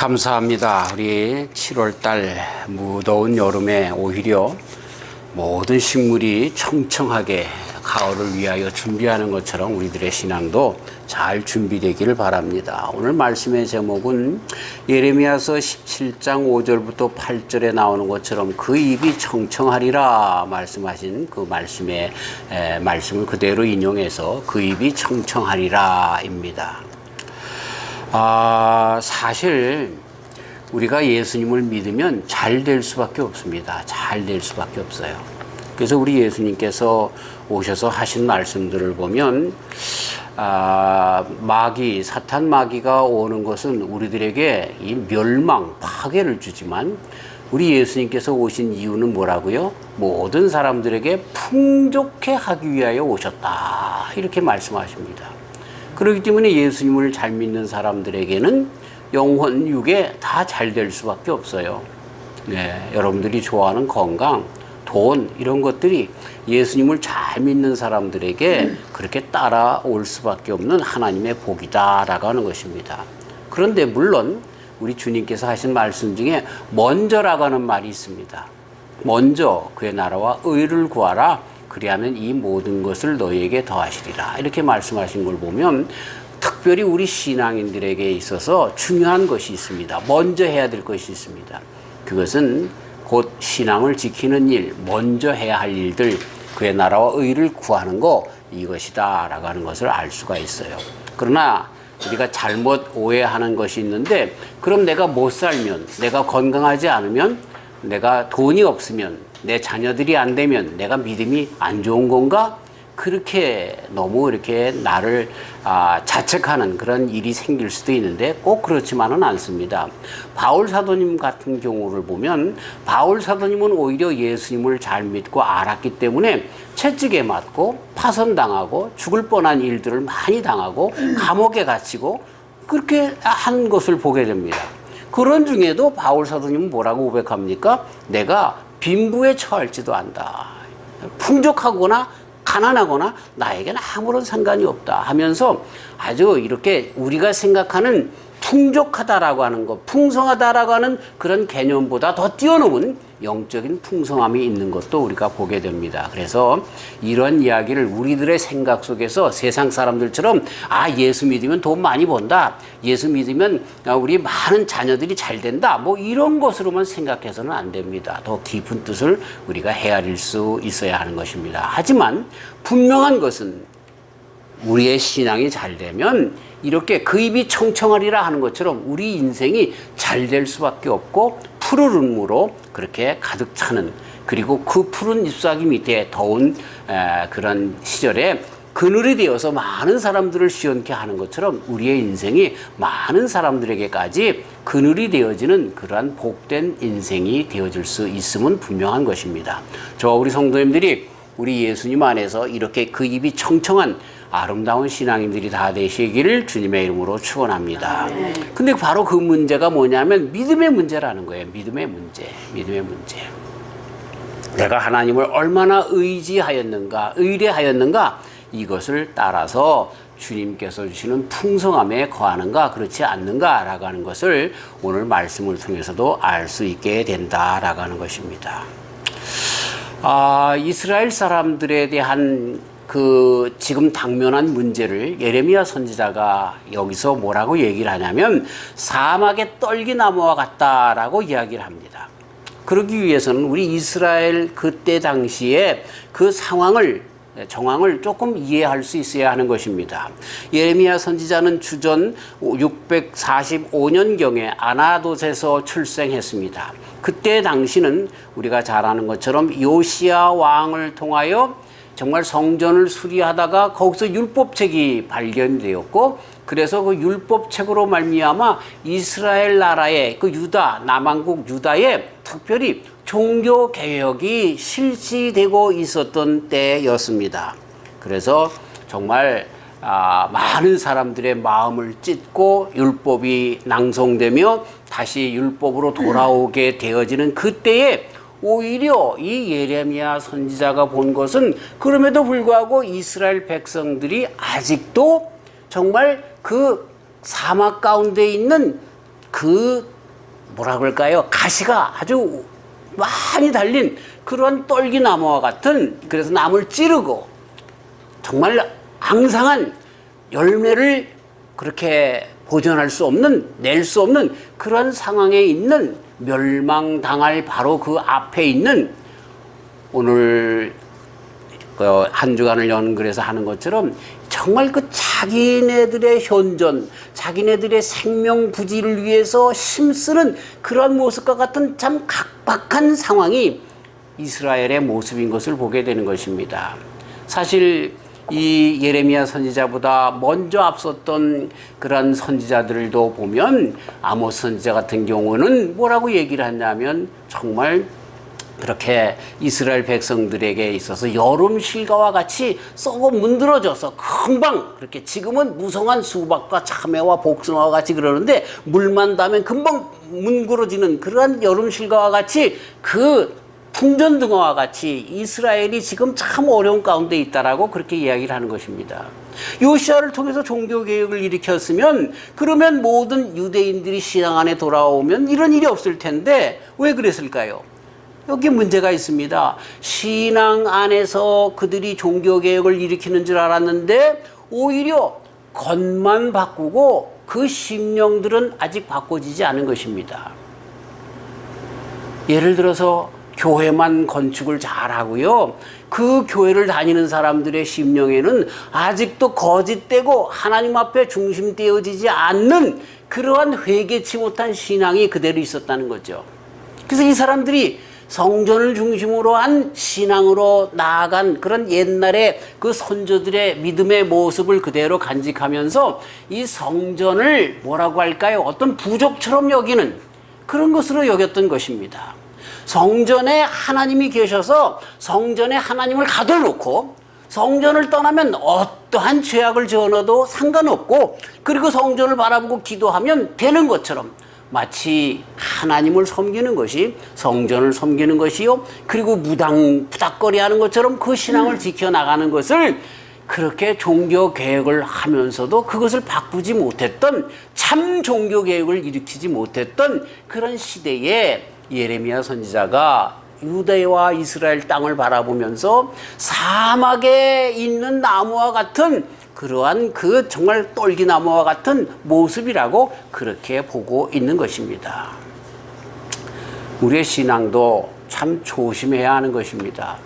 감사합니다. 우리 7월달 무더운 여름에 오히려 모든 식물이 청청하게 가을을 위하여 준비하는 것처럼 우리들의 신앙도 잘 준비되기를 바랍니다. 오늘 말씀의 제목은 예레미야서 17장 5절부터 8절에 나오는 것처럼 그 입이 청청하리라 말씀하신 그 말씀을 그대로 인용해서 그 입이 청청하리라입니다. 사실 우리가 예수님을 믿으면 잘 될 수밖에 없습니다. 잘 될 수밖에 없어요. 그래서 우리 예수님께서 오셔서 하신 말씀들을 보면 사탄 마귀가 오는 것은 우리들에게 이 멸망, 파괴를 주지만 우리 예수님께서 오신 이유는 뭐라고요? 모든 사람들에게 풍족해 하기 위하여 오셨다. 이렇게 말씀하십니다. 그렇기 때문에 예수님을 잘 믿는 사람들에게는 영혼 육에 다 잘 될 수밖에 없어요. 네, 여러분들이 좋아하는 건강, 돈 이런 것들이 예수님을 잘 믿는 사람들에게 그렇게 따라올 수밖에 없는 하나님의 복이다라고 하는 것입니다. 그런데 물론 우리 주님께서 하신 말씀 중에 먼저라고 하는 말이 있습니다. 먼저 그의 나라와 의를 구하라. 그리하면 이 모든 것을 너희에게 더하시리라. 이렇게 말씀하신 걸 보면 특별히 우리 신앙인들에게 있어서 중요한 것이 있습니다. 먼저 해야 될 것이 있습니다. 그것은 곧 신앙을 지키는 일, 먼저 해야 할 일들, 그의 나라와 의를 구하는 거, 이것이다 라고 하는 것을 알 수가 있어요. 그러나 우리가 잘못 오해하는 것이 있는데, 그럼 내가 못 살면, 내가 건강하지 않으면, 내가 돈이 없으면, 내 자녀들이 안 되면 내가 믿음이 안 좋은 건가? 그렇게 너무 이렇게 나를 자책하는 그런 일이 생길 수도 있는데 꼭 그렇지만은 않습니다. 바울 사도님 같은 경우를 보면 바울 사도님은 오히려 예수님을 잘 믿고 알았기 때문에 채찍에 맞고 파선당하고 죽을 뻔한 일들을 많이 당하고 감옥에 갇히고 그렇게 한 것을 보게 됩니다. 그런 중에도 바울 사도님은 뭐라고 고백합니까? 내가 빈부에 처할지도 안다. 풍족하거나 가난하거나 나에게는 아무런 상관이 없다 하면서 아주 이렇게 우리가 생각하는 풍족하다라고 하는 것, 풍성하다라고 하는 그런 개념보다 더 뛰어넘은 영적인 풍성함이 있는 것도 우리가 보게 됩니다. 그래서 이런 이야기를 우리들의 생각 속에서 세상 사람들처럼 예수 믿으면 돈 많이 번다. 예수 믿으면 우리 많은 자녀들이 잘 된다. 뭐 이런 것으로만 생각해서는 안 됩니다. 더 깊은 뜻을 우리가 헤아릴 수 있어야 하는 것입니다. 하지만 분명한 것은 우리의 신앙이 잘 되면 이렇게 그 입이 청청하리라 하는 것처럼 우리 인생이 잘 될 수밖에 없고 푸르름으로 그렇게 가득 차는, 그리고 그 푸른 잎사귀 밑에 더운 그런 시절에 그늘이 되어서 많은 사람들을 시원케 하는 것처럼 우리의 인생이 많은 사람들에게까지 그늘이 되어지는 그러한 복된 인생이 되어질 수 있음은 분명한 것입니다. 저와 우리 성도님들이 우리 예수님 안에서 이렇게 그 입이 청청한 아름다운 신앙인들이 다 되시기를 주님의 이름으로 축원합니다. 근데 바로 그 문제가 뭐냐면 믿음의 문제라는 거예요. 믿음의 문제. 내가 하나님을 얼마나 의지하였는가, 의뢰하였는가, 이것을 따라서 주님께서 주시는 풍성함에 거하는가 그렇지 않는가라고 하는 것을 오늘 말씀을 통해서도 알 수 있게 된다라고 하는 것입니다. 이스라엘 사람들에 대한 그 지금 당면한 문제를 예레미야 선지자가 여기서 뭐라고 얘기를 하냐면 사막의 떨기나무와 같다라고 이야기를 합니다. 그러기 위해서는 우리 이스라엘 그때 당시에 그 정황을 조금 이해할 수 있어야 하는 것입니다. 예레미야 선지자는 주전 645년경에 아나돗에서 출생했습니다. 그때 당시는 우리가 잘 아는 것처럼 요시야 왕을 통하여 정말 성전을 수리하다가 거기서 율법책이 발견되었고, 그래서 그 율법책으로 말미암아 이스라엘 나라의 그 남왕국 유다에 특별히 종교 개혁이 실시되고 있었던 때였습니다. 그래서 정말 많은 사람들의 마음을 찢고 율법이 낭송되며 다시 율법으로 돌아오게 되어지는 그때에 오히려 이 예레미야 선지자가 본 것은 그럼에도 불구하고 이스라엘 백성들이 아직도 정말 그 사막 가운데 있는 그 뭐라 그럴까요? 가시가 아주 많이 달린 그런 떨기나무와 같은, 그래서 나무를 찌르고 정말 앙상한 열매를 그렇게 보존할 수 없는, 낼 수 없는 그런 상황에 있는, 멸망당할 바로 그 앞에 있는, 오늘 한 주간을 연글해서 하는 것처럼 정말 그 자기네들의 현존, 자기네들의 생명 부지를 위해서 힘쓰는 그런 모습과 같은 참 각박한 상황이 이스라엘의 모습인 것을 보게 되는 것입니다. 사실 이 예레미야 선지자보다 먼저 앞섰던 그런 선지자들도 보면, 아모스 선지자 같은 경우는 뭐라고 얘기를 하냐면, 정말 그렇게 이스라엘 백성들에게 있어서 여름 실과와 같이 썩어 문드러져서 금방, 그렇게 지금은 무성한 수박과 참외와 복숭아와 같이 그러는데, 물만 닿으면 금방 뭉그러지는 그러한 여름 실과와 같이, 그 풍전등화와 같이 이스라엘이 지금 참 어려운 가운데 있다라고 그렇게 이야기를 하는 것입니다. 요시아를 통해서 종교개혁을 일으켰으면, 그러면 모든 유대인들이 신앙 안에 돌아오면 이런 일이 없을 텐데 왜 그랬을까요? 여기 문제가 있습니다. 신앙 안에서 그들이 종교개혁을 일으키는 줄 알았는데 오히려 겉만 바꾸고 그 심령들은 아직 바꿔지지 않은 것입니다. 예를 들어서 교회만 건축을 잘하고요, 그 교회를 다니는 사람들의 심령에는 아직도 거짓되고 하나님 앞에 중심되어지지 않는 그러한 회개치 못한 신앙이 그대로 있었다는 거죠. 그래서 이 사람들이 성전을 중심으로 한 신앙으로 나아간 그런 옛날의 그 선조들의 믿음의 모습을 그대로 간직하면서 이 성전을 뭐라고 할까요? 어떤 부족처럼 여기는 그런 것으로 여겼던 것입니다. 성전에 하나님이 계셔서 성전에 하나님을 가둬놓고 성전을 떠나면 어떠한 죄악을 저어도 상관없고, 그리고 성전을 바라보고 기도하면 되는 것처럼, 마치 하나님을 섬기는 것이 성전을 섬기는 것이요, 그리고 부닥거리 하는 것처럼 그 신앙을 지켜나가는 것을, 그렇게 종교개혁을 하면서도 그것을 바꾸지 못했던, 참 종교개혁을 일으키지 못했던 그런 시대에 예레미야 선지자가 유대와 이스라엘 땅을 바라보면서 사막에 있는 나무와 같은 그러한 그 정말 떨기나무와 같은 모습이라고 그렇게 보고 있는 것입니다. 우리의 신앙도 참 조심해야 하는 것입니다.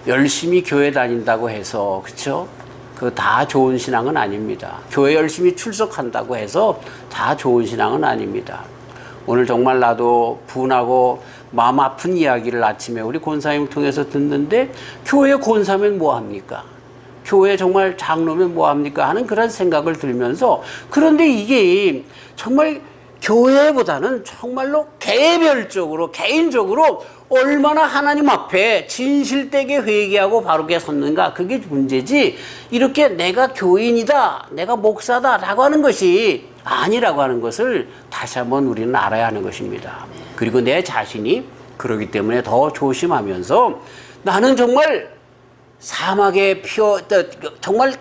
열심히 교회 다닌다고 해서, 그렇죠? 그 다 좋은 신앙은 아닙니다. 교회 열심히 출석한다고 해서 다 좋은 신앙은 아닙니다. 오늘 정말 나도 분하고 마음 아픈 이야기를 아침에 우리 권사님을 통해서 듣는데, 교회 권사면 뭐합니까? 교회 정말 장로면 뭐합니까? 하는 그런 생각을 들면서, 그런데 이게 정말 교회보다는 정말로 개별적으로, 개인적으로 얼마나 하나님 앞에 진실되게 회개하고 바르게 섰는가, 그게 문제지, 이렇게 내가 교인이다, 내가 목사다 라고 하는 것이 아니라고 하는 것을 다시 한번 우리는 알아야 하는 것입니다. 그리고 내 자신이 그러기 때문에 더 조심하면서, 나는 정말 사막에 정말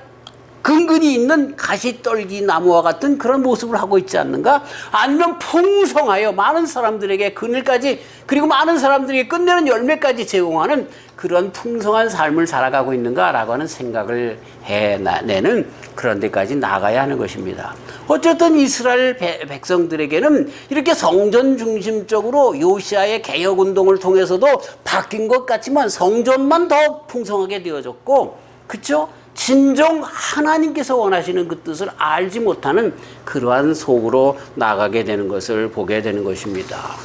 근근히 있는 가시떨기 나무와 같은 그런 모습을 하고 있지 않는가? 아니면 풍성하여 많은 사람들에게 그늘까지, 그리고 많은 사람들에게 끝내는 열매까지 제공하는 그런 풍성한 삶을 살아가고 있는가라고 하는 생각을 해내는 그런 데까지 나가야 하는 것입니다. 어쨌든 이스라엘 백성들에게는 이렇게 성전 중심적으로 요시아의 개혁운동을 통해서도 바뀐 것 같지만 성전만 더 풍성하게 되어졌고, 그렇죠? 진정 하나님께서 원하시는 그 뜻을 알지 못하는 그러한 속으로 나가게 되는 것을 보게 되는 것입니다.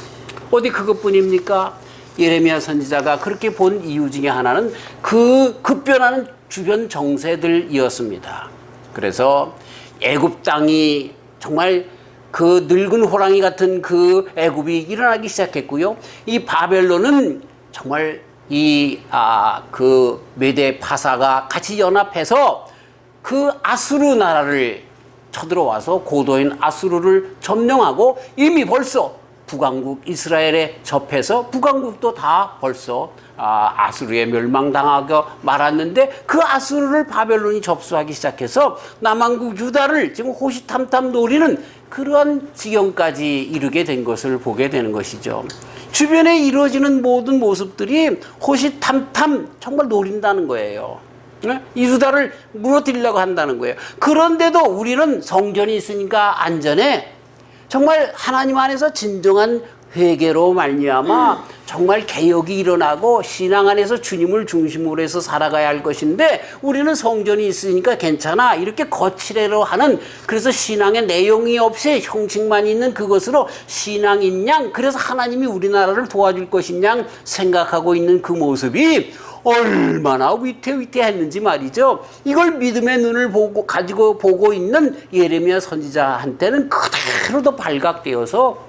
어디 그것뿐입니까? 예레미야 선지자가 그렇게 본 이유 중에 하나는 그 급변하는 주변 정세들이었습니다. 그래서 애굽 땅이 정말 그 늙은 호랑이 같은 그 애굽이 일어나기 시작했고요. 이 바벨론은 정말 그 메대 파사가 같이 연합해서 그 아수르 나라를 쳐들어와서 고도인 아수르를 점령하고, 이미 벌써 북왕국 이스라엘에 접해서 북왕국도 다 벌써 아수르에 멸망당하고 말았는데, 그 아수르를 바벨론이 접수하기 시작해서 남왕국 유다를 지금 호시탐탐 노리는 그러한 지경까지 이르게 된 것을 보게 되는 것이죠. 주변에 이루어지는 모든 모습들이 호시탐탐 정말 노린다는 거예요. 이루다를 무너뜨리려고 한다는 거예요. 그런데도 우리는 성전이 있으니까 안전해. 정말 하나님 안에서 진정한 회개로 말미암아 정말 개혁이 일어나고 신앙 안에서 주님을 중심으로 해서 살아가야 할 것인데 우리는 성전이 있으니까 괜찮아 이렇게 거칠애로 하는, 그래서 신앙의 내용이 없이 형식만 있는 그것으로 신앙인 양, 그래서 하나님이 우리나라를 도와줄 것인 양 생각하고 있는 그 모습이 얼마나 위태위태했는지 말이죠. 이걸 믿음의 눈을 가지고 보고 있는 예레미야 선지자한테는 그대로도 발각되어서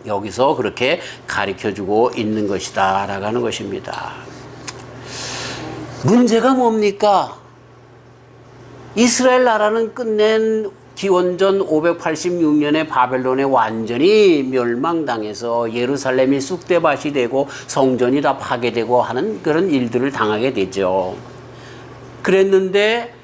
여기서 그렇게 가르쳐주고 있는 것이다 라고 하는 것입니다. 문제가 뭡니까? 이스라엘 나라는 끝낸 기원전 586년에 바벨론에 완전히 멸망당해서 예루살렘이 쑥대밭이 되고 성전이 다 파괴되고 하는 그런 일들을 당하게 되죠. 그랬는데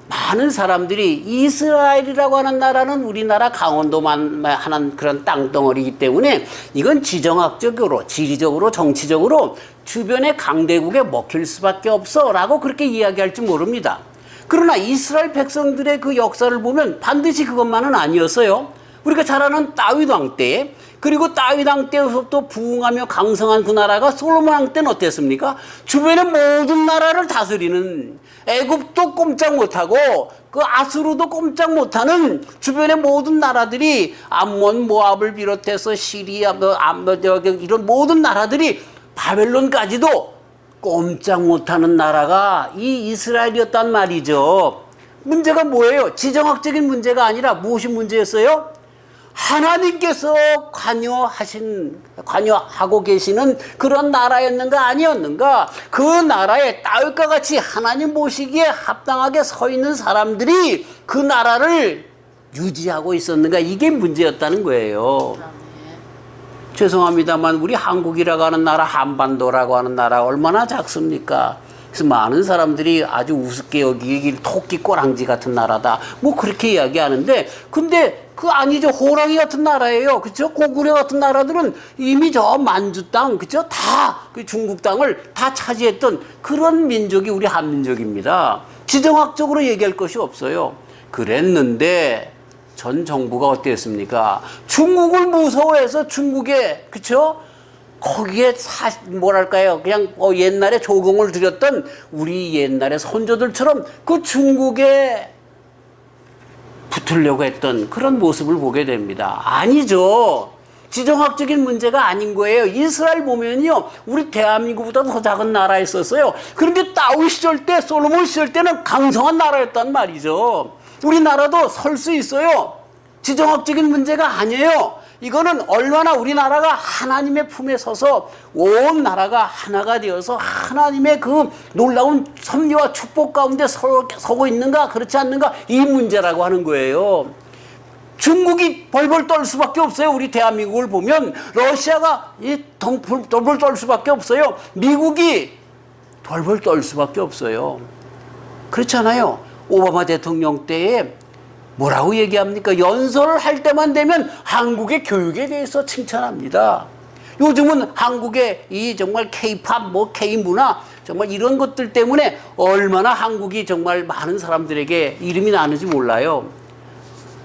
많은 사람들이 이스라엘이라고 하는 나라는 우리나라 강원도만 하는 그런 땅덩어리이기 때문에 이건 지정학적으로, 지리적으로, 정치적으로 주변의 강대국에 먹힐 수밖에 없어 라고 그렇게 이야기할지 모릅니다. 그러나 이스라엘 백성들의 그 역사를 보면 반드시 그것만은 아니었어요. 우리가 잘 아는 다윗 왕 때, 그리고 다윗 왕 때부터 부흥하며 강성한 그 나라가 솔로몬 왕 때는 어땠습니까? 주변의 모든 나라를 다스리는, 애굽도 꼼짝 못하고 그 아수르도 꼼짝 못하는 주변의 모든 나라들이, 암몬, 모압을 비롯해서 시리아, 이런 모든 나라들이 바벨론까지도 꼼짝 못하는 나라가 이 이스라엘이었단 말이죠. 문제가 뭐예요? 지정학적인 문제가 아니라 무엇이 문제였어요? 하나님께서 관여하고 계시는 그런 나라였는가 아니었는가? 그 나라에 다윗과 같이 하나님 보시기에 합당하게 서 있는 사람들이 그 나라를 유지하고 있었는가? 이게 문제였다는 거예요. 죄송합니다만 우리 한국이라고 하는 나라, 한반도라고 하는 나라 얼마나 작습니까? 그래서 많은 사람들이 아주 우습게 여기길 토끼 꼬랑지 같은 나라다 뭐 그렇게 이야기하는데, 근데 그 아니죠. 호랑이 같은 나라예요. 그렇죠? 고구려 같은 나라들은 이미 저 만주 땅, 그렇죠? 다 그 중국 땅을 다 차지했던 그런 민족이 우리 한민족입니다. 지정학적으로 얘기할 것이 없어요. 그랬는데 전 정부가 어땠습니까? 중국을 무서워해서 중국에, 그렇죠? 거기에 뭐랄까요? 그냥 옛날에 조공을 드렸던 우리 옛날의 선조들처럼 그 중국에 붙으려고 했던 그런 모습을 보게 됩니다. 아니죠. 지정학적인 문제가 아닌 거예요. 이스라엘 보면요, 우리 대한민국보다 더 작은 나라였었어요. 그런데 다윗 시절 때, 솔로몬 시절 때는 강성한 나라였단 말이죠. 우리나라도 설 수 있어요. 지정학적인 문제가 아니에요. 이거는 얼마나 우리나라가 하나님의 품에 서서 온 나라가 하나가 되어서 하나님의 그 놀라운 섭리와 축복 가운데 서고 있는가 그렇지 않는가, 이 문제라고 하는 거예요. 중국이 벌벌 떨 수밖에 없어요. 우리 대한민국을 보면 러시아가 벌벌 떨 수밖에 없어요. 미국이 벌벌 떨 수밖에 없어요. 그렇잖아요. 오바마 대통령 때에 뭐라고 얘기합니까? 연설을 할 때만 되면 한국의 교육에 대해서 칭찬합니다. 요즘은 한국의 이 정말 K-팝, K-문화, 정말 이런 것들 때문에 얼마나 한국이 정말 많은 사람들에게 이름이 나는지 몰라요.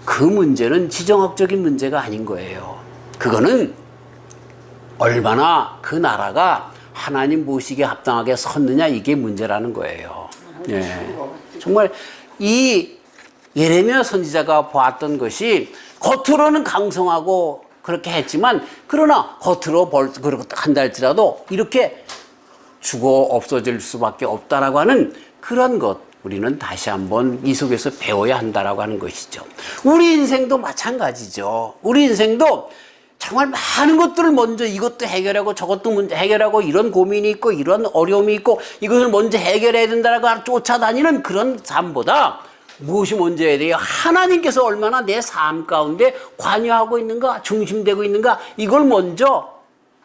그 문제는 지정학적인 문제가 아닌 거예요. 그거는 얼마나 그 나라가 하나님 보시기에 합당하게 섰느냐, 이게 문제라는 거예요. 네. 정말 이 예레미야 선지자가 보았던 것이 겉으로는 강성하고 그렇게 했지만, 그러나 겉으로 그렇게 한다 할지라도 이렇게 죽어 없어질 수밖에 없다라고 하는 그런 것, 우리는 다시 한번 이 속에서 배워야 한다라고 하는 것이죠. 우리 인생도 마찬가지죠. 우리 인생도 정말 많은 것들을 먼저 이것도 해결하고 저것도 문제 해결하고, 이런 고민이 있고 이런 어려움이 있고 이것을 먼저 해결해야 된다라고 쫓아다니는 그런 삶보다 무엇이 먼저여야 돼요? 하나님께서 얼마나 내 삶 가운데 관여하고 있는가, 중심되고 있는가, 이걸 먼저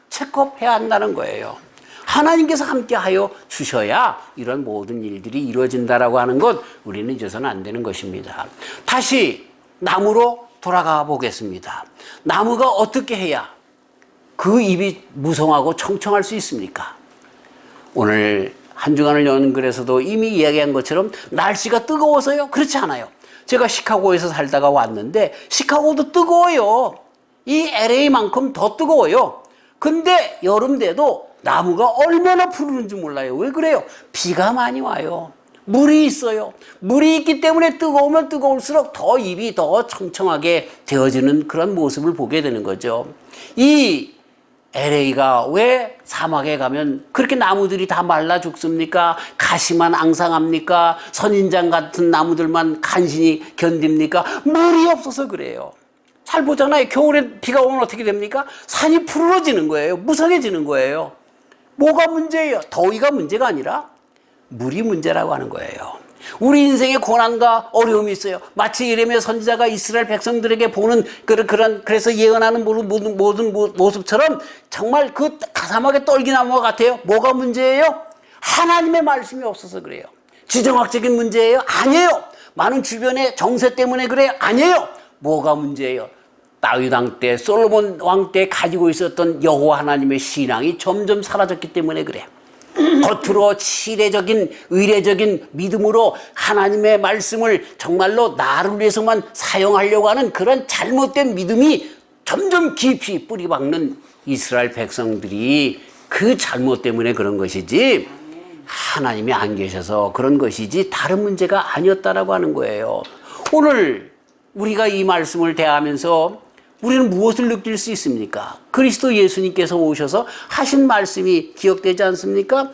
체크업해야 한다는 거예요. 하나님께서 함께하여 주셔야 이런 모든 일들이 이루어진다라고 하는 것, 우리는 잊어서는 안 되는 것입니다. 다시 나무로 돌아가 보겠습니다. 나무가 어떻게 해야 그 잎이 무성하고 청청할 수 있습니까? 오늘 한 주간을 여는 글에서도 이미 이야기한 것처럼 날씨가 뜨거워서요? 그렇지 않아요. 제가 시카고에서 살다가 왔는데 시카고도 뜨거워요. 이 LA만큼 더 뜨거워요. 근데 여름 돼도 나무가 얼마나 푸르는지 몰라요. 왜 그래요? 비가 많이 와요. 물이 있어요. 물이 있기 때문에 뜨거우면 뜨거울수록 더 잎이 더 청청하게 되어지는 그런 모습을 보게 되는 거죠. 이 LA가 왜 사막에 가면 그렇게 나무들이 다 말라 죽습니까? 가시만 앙상합니까? 선인장 같은 나무들만 간신히 견딥니까? 물이 없어서 그래요. 잘 보잖아요. 겨울에 비가 오면 어떻게 됩니까? 산이 푸르러지는 거예요. 무성해지는 거예요. 뭐가 문제예요? 더위가 문제가 아니라 물이 문제라고 하는 거예요. 우리 인생에 고난과 어려움이 있어요. 마치 예레미야 선지자가 이스라엘 백성들에게 보는 그래서 예언하는 모든 모습처럼 정말 그 사막의 떨기나무와 같아요. 뭐가 문제예요? 하나님의 말씀이 없어서 그래요. 지정학적인 문제예요? 아니에요. 많은 주변의 정세 때문에 그래요? 아니에요. 뭐가 문제예요? 다윗 왕 때, 솔로몬 왕 때 가지고 있었던 여호와 하나님의 신앙이 점점 사라졌기 때문에 그래요. 겉으로 치례적인 의례적인 믿음으로 하나님의 말씀을 정말로 나를 위해서만 사용하려고 하는 그런 잘못된 믿음이 점점 깊이 뿌리박는 이스라엘 백성들이 그 잘못 때문에 그런 것이지 하나님이 안 계셔서 그런 것이지 다른 문제가 아니었다라고 하는 거예요. 오늘 우리가 이 말씀을 대하면서 우리는 무엇을 느낄 수 있습니까? 그리스도 예수님께서 오셔서 하신 말씀이 기억되지 않습니까?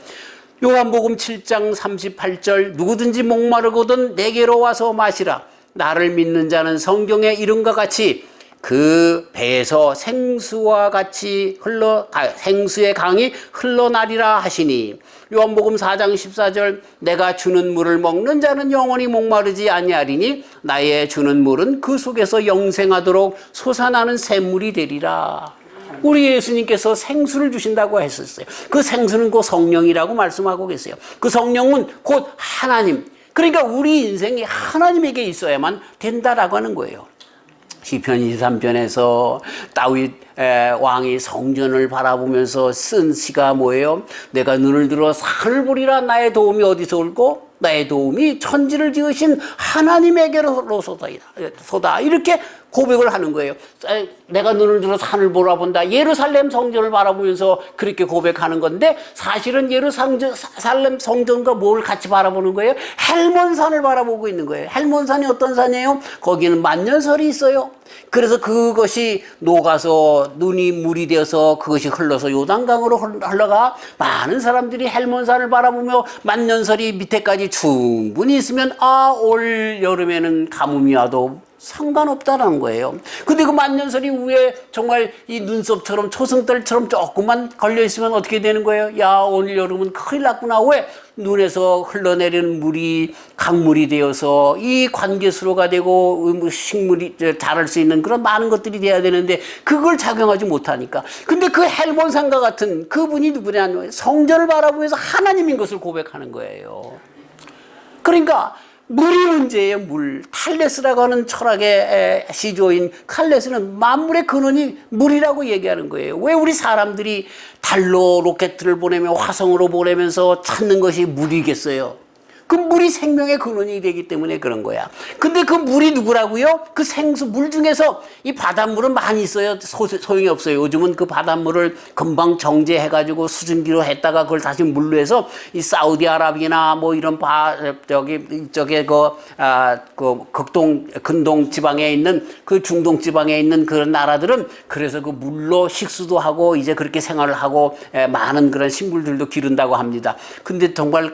요한복음 7장 38절 누구든지 목마르거든 내게로 와서 마시라. 나를 믿는 자는 성경의 이름과 같이 그 배에서 생수와 같이 생수의 강이 흘러나리라 하시니 요한복음 4장 14절 내가 주는 물을 먹는 자는 영원히 목마르지 아니하리니 나의 주는 물은 그 속에서 영생하도록 솟아나는 샘물이 되리라. 우리 예수님께서 생수를 주신다고 했었어요. 그 생수는 곧 성령이라고 말씀하고 계세요. 그 성령은 곧 하나님. 그러니까 우리 인생이 하나님에게 있어야만 된다라고 하는 거예요. 시편 23편에서 다윗 왕이 성전을 바라보면서 쓴 시가 뭐예요? 내가 눈을 들어 산을 보리라. 나의 도움이 어디서 올고 나의 도움이 천지를 지으신 하나님에게로소다. 이렇게 고백을 하는 거예요. 내가 눈을 들어 산을 바라본다. 예루살렘 성전을 바라보면서 그렇게 고백하는 건데 사실은 예루살렘 성전과 뭘 같이 바라보는 거예요? 헬몬산을 바라보고 있는 거예요. 헬몬산이 어떤 산이에요? 거기는 만년설이 있어요. 그래서 그것이 녹아서 눈이 물이 되어서 그것이 흘러서 요단강으로 흘러가 많은 사람들이 헬몬산을 바라보며 만년설이 밑에까지 충분히 있으면 올 여름에는 가뭄이 와도 상관없다라는 거예요. 근데 그 만년설이 위에 정말 이 눈썹처럼 초승달처럼 조금만 걸려있으면 어떻게 되는 거예요? 야, 오늘 여름은 큰일 났구나. 왜? 눈에서 흘러내리는 물이 강물이 되어서 이 관계수로가 되고 식물이 자랄 수 있는 그런 많은 것들이 돼야 되는데 그걸 작용하지 못하니까. 근데 그 헬몬산과 같은 그분이 누구냐면 성전을 바라보면서 하나님인 것을 고백하는 거예요. 그러니까 물이 문제예요. 물. 탈레스라고 하는 철학의 시조인 칼레스는 만물의 근원이 물이라고 얘기하는 거예요. 왜 우리 사람들이 달로 로켓을 보내며 화성으로 보내면서 찾는 것이 물이겠어요? 그 물이 생명의 근원이 되기 때문에 그런 거야. 근데 그 물이 누구라고요? 그 생수, 물 중에서 이 바닷물은 많이 있어요. 소용이 없어요. 요즘은 그 바닷물을 금방 정제해가지고 수증기로 했다가 그걸 다시 물로 해서 이 사우디아라비아나 뭐 이런 이쪽에 근동 지방에 있는 그 중동 지방에 있는 그런 나라들은 그래서 그 물로 식수도 하고 이제 그렇게 생활을 하고 많은 그런 식물들도 기른다고 합니다. 근데 정말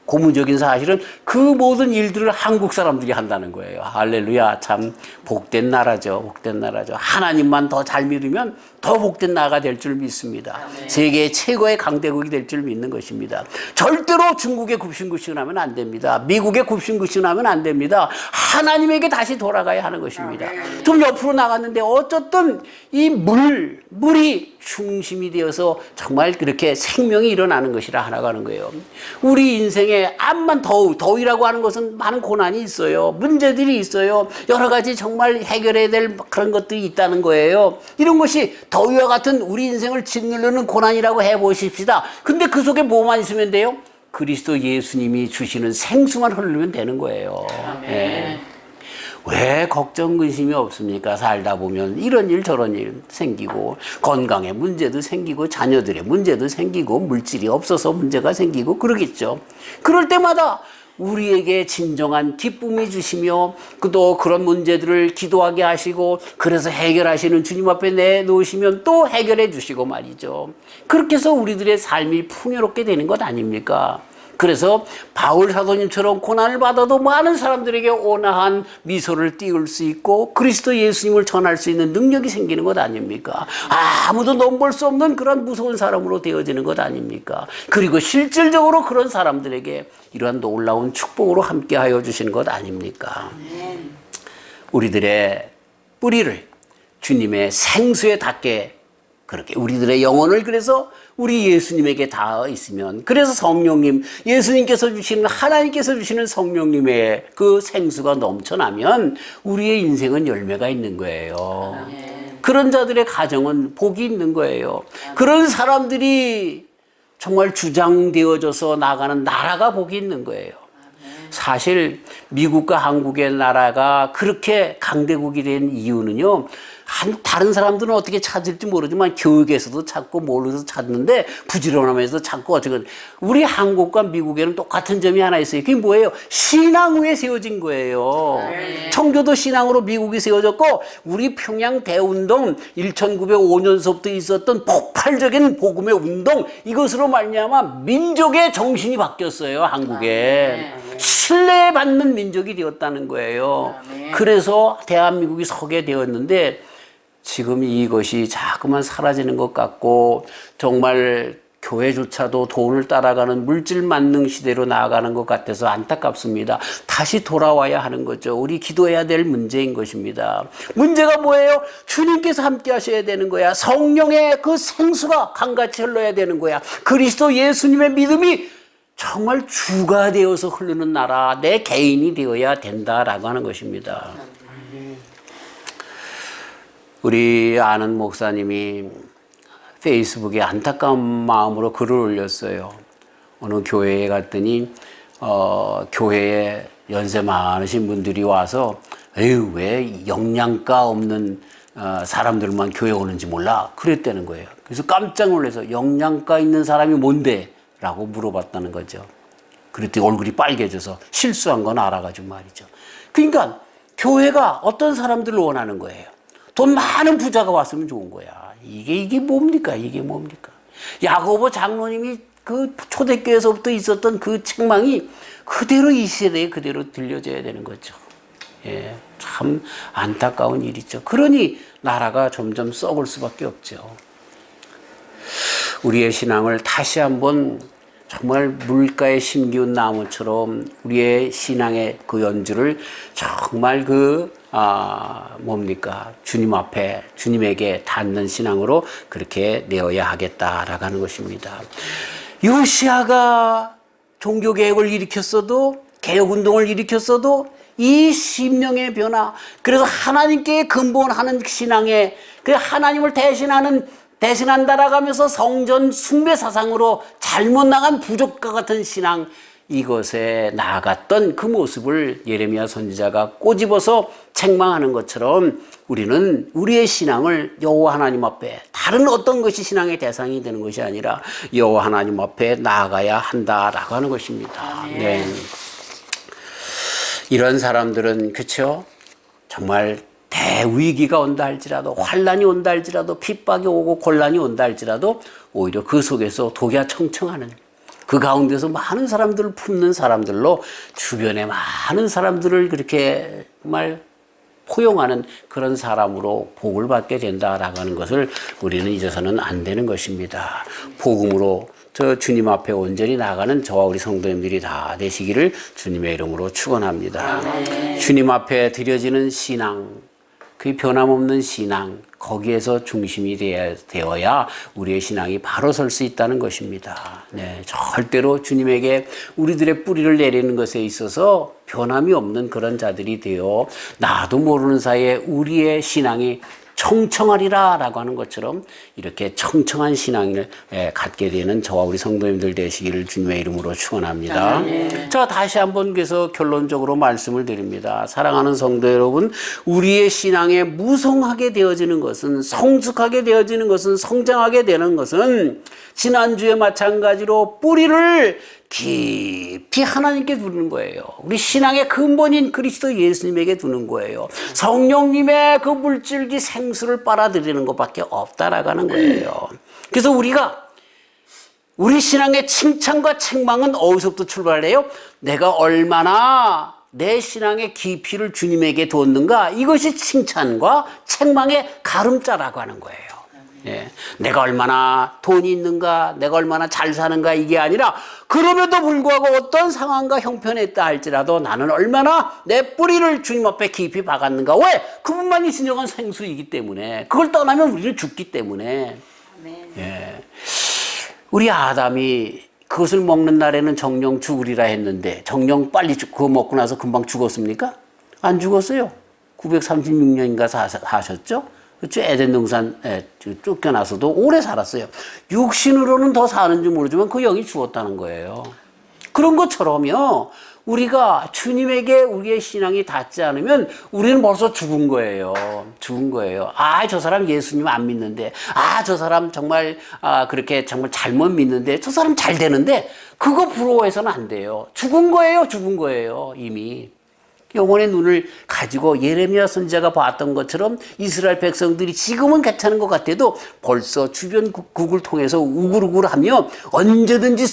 고무적인 사실은 그 모든 일들을 한국 사람들이 한다는 거예요. 할렐루야. 참 복된 나라죠. 복된 나라죠. 하나님만 더 잘 믿으면 더 복된 나라가 될 줄 믿습니다. 아멘. 세계 최고의 강대국이 될 줄 믿는 것입니다. 절대로 중국에 굽신굽신하면 안 됩니다. 미국에 굽신굽신하면 안 됩니다. 하나님에게 다시 돌아가야 하는 것입니다. 아멘. 좀 옆으로 나갔는데 어쨌든 이 물이 중심이 되어서 정말 그렇게 생명이 일어나는 것이라 하나가는 거예요. 우리 인생에 암만 더위라고 하는 것은 많은 고난이 있어요. 문제들이 있어요. 여러 가지 정말 해결해야 될 그런 것들이 있다는 거예요. 이런 것이 더위와 같은 우리 인생을 짓누르는 고난이라고 해보십시다. 근데 그 속에 뭐만 있으면 돼요? 그리스도 예수님이 주시는 생수만 흐르면 되는 거예요. 예. 왜 걱정 근심이 없습니까? 살다 보면 이런 일 저런 일 생기고 건강에 문제도 생기고 자녀들의 문제도 생기고 물질이 없어서 문제가 생기고 그러겠죠. 그럴 때마다 우리에게 진정한 기쁨이 주시며 또 그런 문제들을 기도하게 하시고 그래서 해결하시는 주님 앞에 내놓으시면 또 해결해 주시고 말이죠. 그렇게 해서 우리들의 삶이 풍요롭게 되는 것 아닙니까? 그래서 바울 사도님처럼 고난을 받아도 많은 사람들에게 온화한 미소를 띄울 수 있고 그리스도 예수님을 전할 수 있는 능력이 생기는 것 아닙니까? 아무도 넘볼 수 없는 그런 무서운 사람으로 되어지는 것 아닙니까? 그리고 실질적으로 그런 사람들에게 이러한 놀라운 축복으로 함께하여 주시는 것 아닙니까? 우리들의 뿌리를 주님의 생수에 닿게 그렇게 우리들의 영혼을 그래서 우리 예수님에게 닿아 있으면 그래서 성령님 예수님께서 주시는 하나님께서 주시는 성령님의 그 생수가 넘쳐나면 우리의 인생은 열매가 있는 거예요. 그런 자들의 가정은 복이 있는 거예요. 그런 사람들이 정말 주장되어져서 나가는 나라가 복이 있는 거예요. 사실 미국과 한국의 나라가 그렇게 강대국이 된 이유는요. 다른 사람들은 어떻게 찾을지 모르지만 교육에서도 찾고 뭘로서 찾는데 부지런하면서 찾고 어쨌든 우리 한국과 미국에는 똑같은 점이 하나 있어요. 그게 뭐예요? 신앙 위에 세워진 거예요. 청교도 신앙으로 미국이 세워졌고 우리 평양 대운동 1905년서부터 있었던 폭발적인 복음의 운동 이것으로 말미암아 민족의 정신이 바뀌었어요. 한국에. 신뢰받는 민족이 되었다는 거예요. 그래서 대한민국이 서게 되었는데 지금 이것이 자꾸만 사라지는 것 같고 정말 교회조차도 돈을 따라가는 물질 만능 시대로 나아가는 것 같아서 안타깝습니다. 다시 돌아와야 하는 거죠. 우리 기도해야 될 문제인 것입니다. 문제가 뭐예요? 주님께서 함께 하셔야 되는 거야. 성령의 그 생수가 강같이 흘러야 되는 거야. 그리스도 예수님의 믿음이 정말 주가 되어서 흐르는 나라, 내 개인이 되어야 된다라고 하는 것입니다. 우리 아는 목사님이 페이스북에 안타까운 마음으로 글을 올렸어요. 어느 교회에 갔더니 교회에 연세 많으신 분들이 와서 에휴 왜 영양가 없는 사람들만 교회 오는지 몰라 그랬다는 거예요. 그래서 깜짝 놀라서 영양가 있는 사람이 뭔데? 라고 물어봤다는 거죠. 그랬더니 얼굴이 빨개져서 실수한 건 알아가지고 말이죠. 그러니까 교회가 어떤 사람들을 원하는 거예요. 돈 많은 부자가 왔으면 좋은 거야. 이게 뭡니까? 이게 뭡니까? 야고보 장로님이 그 초대교회에서부터 있었던 그 책망이 그대로 이 시대에 그대로 들려져야 되는 거죠. 예, 참 안타까운 일이죠. 그러니 나라가 점점 썩을 수밖에 없죠. 우리의 신앙을 다시 한번 정말 물가에 심기운 나무처럼 우리의 신앙의 그 연주를 정말 주님 앞에 주님에게 닿는 신앙으로 그렇게 내어야 하겠다라고 하는 것입니다. 요시아가 종교개혁을 일으켰어도 개혁운동을 일으켰어도 이 심령의 변화 그래서 하나님께 근본하는 신앙에 그 하나님을 대신한다라고 하면서 성전 숭배 사상으로 잘못 나간 부족과 같은 신앙 이것에 나아갔던 그 모습을 예레미야 선지자가 꼬집어서 책망하는 것처럼 우리는 우리의 신앙을 여호와 하나님 앞에 다른 어떤 것이 신앙의 대상이 되는 것이 아니라 여호와 하나님 앞에 나아가야 한다라고 하는 것입니다. 네. 이런 사람들은 그렇죠? 정말 대위기가 온다 할지라도 환란이 온다 할지라도 핍박이 오고 곤란이 온다 할지라도 오히려 그 속에서 독야청청하는 그 가운데서 많은 사람들을 품는 사람들로 주변에 많은 사람들을 그렇게 정말 포용하는 그런 사람으로 복을 받게 된다라고 하는 것을 우리는 잊어서는 안 되는 것입니다. 복음으로 저 주님 앞에 온전히 나가는 저와 우리 성도님들이 다 되시기를 주님의 이름으로 축원합니다. 주님 앞에 드려지는 신앙 그 변함없는 신앙, 거기에서 중심이 되어야 우리의 신앙이 바로 설 수 있다는 것입니다. 네, 절대로 주님에게 우리들의 뿌리를 내리는 것에 있어서 변함이 없는 그런 자들이 되어 나도 모르는 사이에 우리의 신앙이 청청하리라 라고 하는 것처럼 이렇게 청청한 신앙을 갖게 되는 저와 우리 성도님들 되시기를 주님의 이름으로 축원합니다. 자, 다시 한번 그래서 결론적으로 말씀을 드립니다. 사랑하는 성도 여러분, 우리의 신앙에 무성하게 되어지는 것은, 성숙하게 되어지는 것은, 성장하게 되는 것은 지난주에 마찬가지로 뿌리를 깊이 하나님께 두는 거예요. 우리 신앙의 근본인 그리스도 예수님에게 두는 거예요. 성령님의 그 물줄기 생수를 빨아들이는 것밖에 없다라는 거예요. 그래서 우리 신앙의 칭찬과 책망은 어디서부터 출발해요? 내가 얼마나 내 신앙의 깊이를 주님에게 뒀는가, 이것이 칭찬과 책망의 가름자라고 하는 거예요. 예, 내가 얼마나 돈이 있는가, 내가 얼마나 잘 사는가, 이게 아니라 그럼에도 불구하고 어떤 상황과 형편에 있다 할지라도 나는 얼마나 내 뿌리를 주님 앞에 깊이 박았는가. 왜? 그분만이 진정한 생수이기 때문에. 그걸 떠나면 우리는 죽기 때문에. 예, 우리 아담이 그것을 먹는 날에는 정령 죽으리라 했는데 정령 빨리 그거 먹고 나서 금방 죽었습니까? 안 죽었어요. 936년인가 사셨죠? 그렇죠. 에덴 동산에 쫓겨나서도 오래 살았어요. 육신으로는 더 사는지 모르지만 그 영이 죽었다는 거예요. 그런 것처럼요, 우리가 주님에게 우리의 신앙이 닿지 않으면 우리는 벌써 죽은 거예요. 죽은 거예요. 아, 저 사람 예수님 안 믿는데, 아, 저 사람 정말 그렇게 정말 잘못 믿는데, 저 사람 잘 되는데, 그거 부러워해서는 안 돼요. 죽은 거예요. 죽은 거예요. 이미. 영혼의 눈을 가지고 예레미야 선지자가 봤던 것처럼 이스라엘 백성들이 지금은 괜찮은 것 같아도 벌써 주변국을 통해서 우글우글하며 언제든지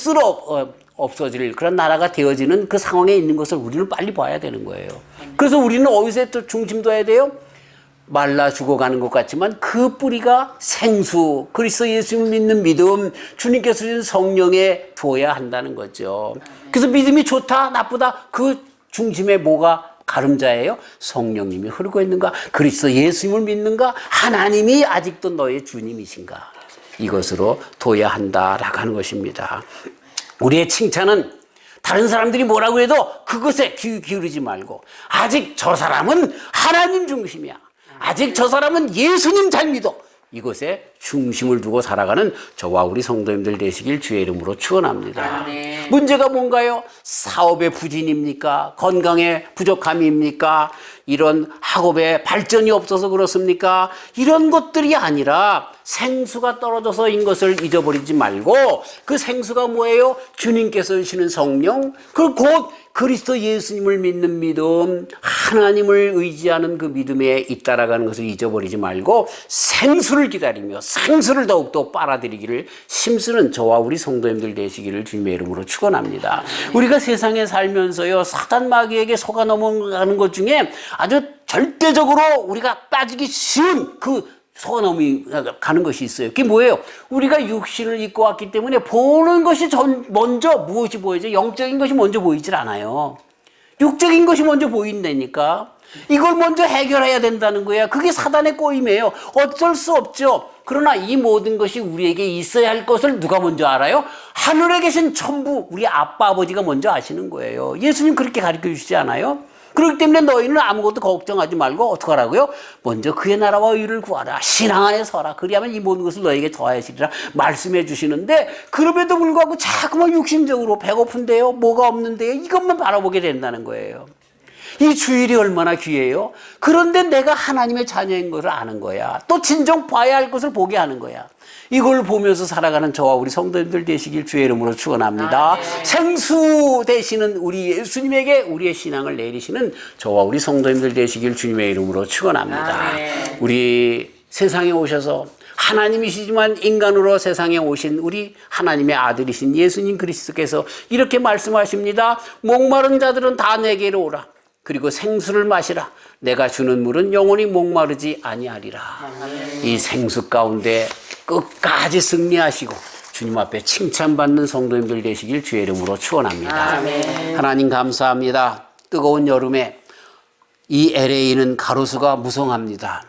없어질 그런 나라가 되어지는 그 상황에 있는 것을 우리는 빨리 봐야 되는 거예요. 그래서 우리는 어디서 또 중심 둬야 돼요? 말라 죽어가는 것 같지만 그 뿌리가 생수, 그리스도 예수님을 믿는 믿음, 주님께서 주신 성령에 둬야 한다는 거죠. 그래서 믿음이 좋다, 나쁘다, 그 중심에 뭐가 가름자예요? 성령님이 흐르고 있는가? 그리스도 예수님을 믿는가? 하나님이 아직도 너의 주님이신가? 이것으로 둬야 한다라고 하는 것입니다. 우리의 칭찬은 다른 사람들이 뭐라고 해도 그것에 귀 기울이지 말고, 아직 저 사람은 하나님 중심이야, 아직 저 사람은 예수님 잘 믿어, 이것에 중심을 두고 살아가는 저와 우리 성도님들 되시길 주의 이름으로 축원합니다. 문제가 뭔가요? 사업의 부진입니까? 건강의 부족함입니까? 이런 학업의 발전이 없어서 그렇습니까? 이런 것들이 아니라 생수가 떨어져서인 것을 잊어버리지 말고, 그 생수가 뭐예요? 주님께서 주시는 성령, 그 곧 그리스도 예수님을 믿는 믿음, 하나님을 의지하는 그 믿음에 잇따라가는 것을 잊어버리지 말고 생수를 기다리며 생수를 더욱더 빨아들이기를 힘쓰는 저와 우리 성도님들 되시기를 주님의 이름으로 축원합니다. 우리가 세상에 살면서요, 사단 마귀에게 속아 넘어가는 것 중에 아주 절대적으로 우리가 빠지기 쉬운 그 속아 넘어가는 것이 있어요. 그게 뭐예요? 우리가 육신을 입고 왔기 때문에 보는 것이 먼저 무엇이 보이죠? 영적인 것이 먼저 보이질 않아요. 육적인 것이 먼저 보인다니까. 이걸 먼저 해결해야 된다는 거야. 그게 사단의 꼬임이에요. 어쩔 수 없죠. 그러나 이 모든 것이 우리에게 있어야 할 것을 누가 먼저 알아요? 하늘에 계신 천부, 우리 아빠 아버지가 먼저 아시는 거예요. 예수님 그렇게 가르쳐 주시지 않아요? 그렇기 때문에 너희는 아무것도 걱정하지 말고 어떻게 하라고요? 먼저 그의 나라와 의를 구하라. 신앙 안에 서라. 그리하면 이 모든 것을 너에게 더하시리라 말씀해 주시는데, 그럼에도 불구하고 자꾸만 육신적으로 배고픈데요, 뭐가 없는데요, 이것만 바라보게 된다는 거예요. 이 주일이 얼마나 귀해요? 그런데 내가 하나님의 자녀인 것을 아는 거야. 또 진정 봐야 할 것을 보게 하는 거야. 이걸 보면서 살아가는 저와 우리 성도님들 되시길 주의 이름으로 축원합니다. 생수 되시는 우리 예수님에게 우리의 신앙을 내리시는 저와 우리 성도님들 되시길 주님의 이름으로 축원합니다. 우리 세상에 오셔서 하나님이시지만 인간으로 세상에 오신 우리 하나님의 아들이신 예수님 그리스도께서 이렇게 말씀하십니다. 목마른 자들은 다 내게로 오라. 그리고 생수를 마시라. 내가 주는 물은 영원히 목마르지 아니하리라. 이 생수 가운데 끝까지 승리하시고 주님 앞에 칭찬받는 성도님들 되시길 주의 이름으로 축원합니다. 하나님 감사합니다. 뜨거운 여름에 이 LA는 가로수가 무성합니다.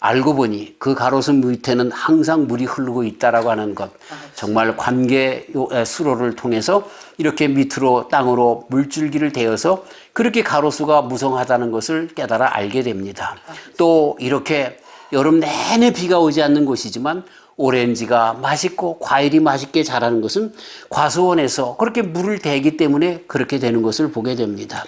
알고 보니 그 가로수 밑에는 항상 물이 흐르고 있다라고 하는 것. 정말 관계 수로를 통해서 이렇게 밑으로 땅으로 물줄기를 대어서 그렇게 가로수가 무성하다는 것을 깨달아 알게 됩니다. 또 이렇게 여름 내내 비가 오지 않는 곳이지만 오렌지가 맛있고 과일이 맛있게 자라는 것은 과수원에서 그렇게 물을 대기 때문에 그렇게 되는 것을 보게 됩니다.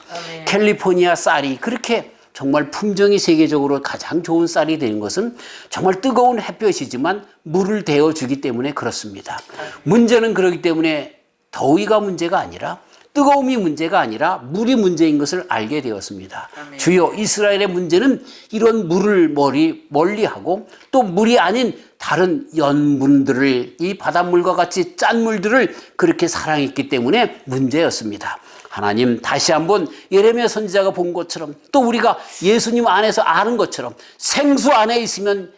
캘리포니아 쌀이 그렇게 정말 품종이 세계적으로 가장 좋은 쌀이 되는 것은 정말 뜨거운 햇볕이지만 물을 데워주기 때문에 그렇습니다. 문제는 그렇기 때문에 더위가 문제가 아니라 뜨거움이 문제가 아니라 물이 문제인 것을 알게 되었습니다. 주요 이스라엘의 문제는 이런 물을 멀리하고 또 물이 아닌 다른 연분들을 이 바닷물과 같이 짠 물들을 그렇게 사랑했기 때문에 문제였습니다. 하나님 다시 한번 예레미야 선지자가 본 것처럼 또 우리가 예수님 안에서 아는 것처럼 생수 안에 있으면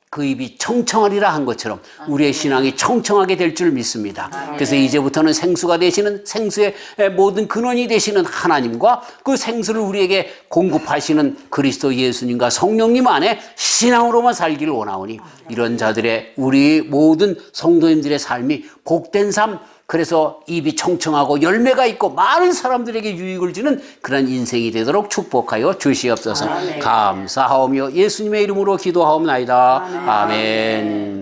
그 입이 청청하리라 한 것처럼 우리의 신앙이 청청하게 될 줄 믿습니다. 그래서 이제부터는 생수가 되시는 생수의 모든 근원이 되시는 하나님과 그 생수를 우리에게 공급하시는 그리스도 예수님과 성령님 안에 신앙으로만 살기를 원하오니 이런 자들의 우리 모든 성도님들의 삶이 복된 삶, 그래서 입이 청청하고 열매가 있고 많은 사람들에게 유익을 주는 그런 인생이 되도록 축복하여 주시옵소서. 감사하오며 예수님의 이름으로 기도하옵나이다. 아멘.